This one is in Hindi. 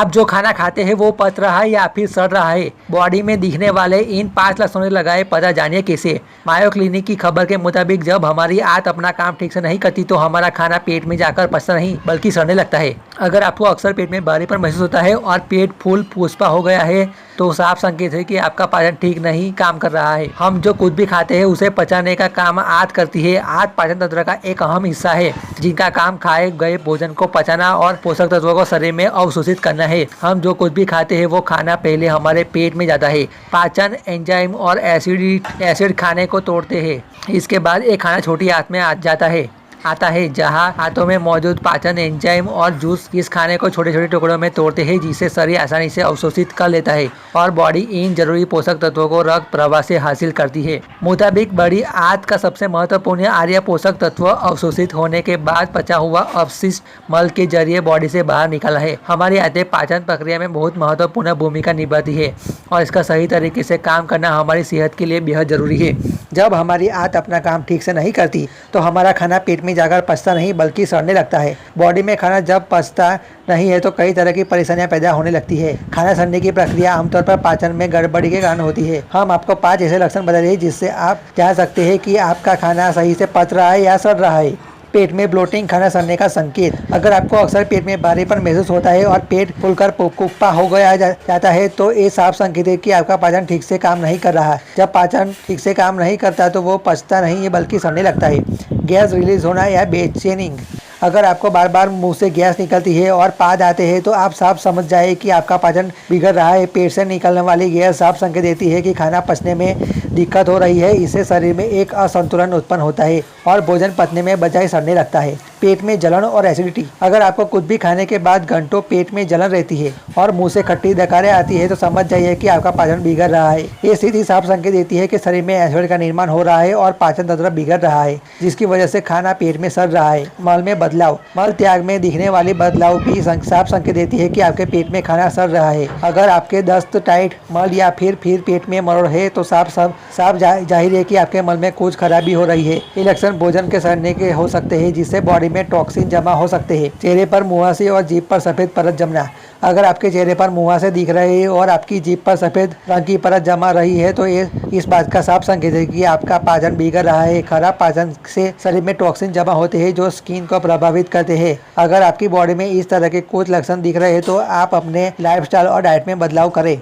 आप जो खाना खाते हैं वो पच रहा है या फिर सड़ रहा है। बॉडी में दिखने वाले इन 5 लक्षणों से लगाए पता जानिए कैसे। मायो क्लिनिक की खबर के मुताबिक जब हमारी आंत अपना काम ठीक से नहीं करती तो हमारा खाना पेट में जाकर पचता नहीं बल्कि सड़ने लगता है। अगर आपको अक्सर पेट में भारीपन महसूस होता है और पेट फूल फुसपा हो गया है तो साफ संकेत है कि आपका पाचन ठीक नहीं काम कर रहा है। हम जो कुछ भी खाते हैं उसे पचाने का काम आंत करती है। आंत पाचन तंत्र का एक अहम हिस्सा है जिनका काम खाए गए भोजन को पचाना और पोषक तत्वों को शरीर में अवशोषित करना है। हम जो कुछ भी खाते हैं वो खाना पहले हमारे पेट में जाता है। पाचन एंजाइम और एसिड खाने को तोड़ते हैं। इसके बाद एक खाना छोटी आंत में आता है जहां हाथों में मौजूद पाचन एंजाइम और जूस इस खाने को छोटे छोटे टुकड़ों में तोड़ते हैं जिसे शरीर आसानी से अवशोषित कर लेता है और बॉडी इन जरूरी पोषक तत्वों को रक्त प्रवाह से हासिल करती है। मुताबिक बड़ी आंत का सबसे महत्वपूर्ण आर्य पोषक तत्व अवशोषित होने के बाद पचा हुआ अपशिष्ट मल के जरिए बॉडी से बाहर निकला है। हमारी आंतें पाचन प्रक्रिया में बहुत महत्वपूर्ण भूमिका निभाती है और इसका सही तरीके से काम करना हमारी सेहत के लिए बेहद जरूरी है। जब हमारी आंत अपना काम ठीक से नहीं करती तो हमारा खाना पेट में जाकर पचता नहीं बल्कि सड़ने लगता है। बॉडी में खाना जब पचता नहीं है तो कई तरह की परेशानियां पैदा होने लगती है। खाना सड़ने की प्रक्रिया आमतौर पर पाचन में गड़बड़ी के कारण होती है। हम आपको 5 ऐसे लक्षण बता दें जिससे आप जान सकते हैं कि आपका खाना सही से पच रहा है या सड़ रहा है। पेट में ब्लोटिंग, खाना सड़ने का संकेत। अगर आपको अक्सर पेट में भारीपन महसूस होता है और पेट फूलकर पुप्पा हो गया जाता है तो ये साफ संकेत है कि आपका पाचन ठीक से काम नहीं कर रहा है। जब पाचन ठीक से काम नहीं करता तो वो पचता नहीं है बल्कि सड़ने लगता है। गैस रिलीज होना या बेचैनिंग। अगर आपको बार बार मुंह से गैस निकलती है और पाद आते हैं तो आप साफ समझ जाए कि आपका पाचन बिगड़ रहा है। पेट से निकलने वाली गैस साफ संकेत देती है कि खाना पचने में दिक्कत हो रही है। इससे शरीर में एक असंतुलन उत्पन्न होता है और भोजन पचने में बजाय सड़ने लगता है। पेट में जलन और एसिडिटी। अगर आपको कुछ भी खाने के बाद घंटों पेट में जलन रहती है और मुंह से खट्टी डकारें आती है तो समझ जाइए कि आपका पाचन बिगड़ रहा है। ये स्थिति साफ संकेत देती है कि शरीर में एसिड का निर्माण हो रहा है और पाचन तंत्र बिगड़ रहा है जिसकी वजह से खाना पेट में सड़ रहा है। मल में बदलाव। मल त्याग में दिखने वाली बदलाव भी साफ संकेत देती है कि आपके पेट में खाना सड़ रहा है। अगर आपके दस्त, टाइट मल या फिर पेट में मरोड़ है तो साफ जाहिर है कि आपके मल में कुछ खराबी हो रही है। ये लक्षण भोजन के सड़ने के हो सकते हैं जिससे बॉडी में टॉक्सिन जमा हो सकते हैं। चेहरे पर मुहासे और जीभ पर सफेद परत जमना। अगर आपके चेहरे पर मुहासे दिख रहे हैं और आपकी जीभ पर सफेद रंग की परत जमा रही है तो ये इस बात का साफ संकेत है कि आपका पाचन बिगड़ रहा है। खराब पाचन से शरीर में टॉक्सिन जमा होते हैं जो स्किन को प्रभावित करते हैं। अगर आपकी बॉडी में इस तरह के कुछ लक्षण दिख रहे हैं तो आप अपने लाइफस्टाइल और डाइट में बदलाव करें।